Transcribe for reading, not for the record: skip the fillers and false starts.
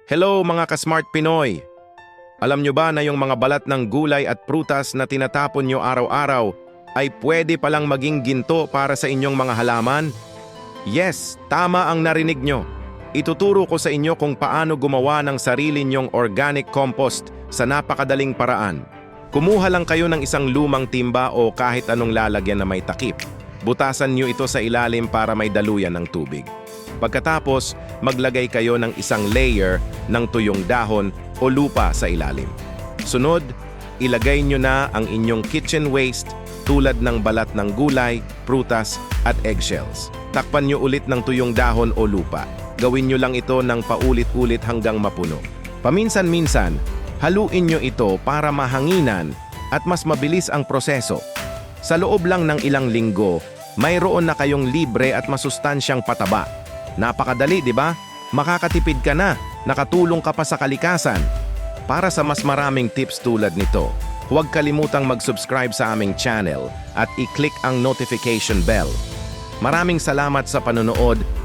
Hello mga ka-smart Pinoy! Alam nyo ba na yung mga balat ng gulay at prutas na tinatapon nyo araw-araw ay pwede palang maging ginto para sa inyong mga halaman? Yes, tama ang narinig nyo. Ituturo ko sa inyo kung paano gumawa ng sarili nyong organic compost sa napakadaling paraan. Kumuha lang kayo ng isang lumang timba o kahit anong lalagyan na may takip. Butasan nyo ito sa ilalim para may daluyan ng tubig. Pagkatapos, maglagay kayo ng isang layer ng tuyong dahon o lupa sa ilalim. Sunod, ilagay nyo na ang inyong kitchen waste tulad ng balat ng gulay, prutas at eggshells. Takpan nyo ulit ng tuyong dahon o lupa. Gawin nyo lang ito ng paulit-ulit hanggang mapuno. Paminsan-minsan, haluin nyo ito para mahanginan at mas mabilis ang proseso. Sa loob lang ng ilang linggo, mayroon na kayong libre at masustansyang pataba. Napakadali, di ba? Makakatipid ka na, nakatulong ka pa sa kalikasan. Para sa mas maraming tips tulad nito, huwag kalimutang mag-subscribe sa aming channel at i-click ang notification bell. Maraming salamat sa panonood.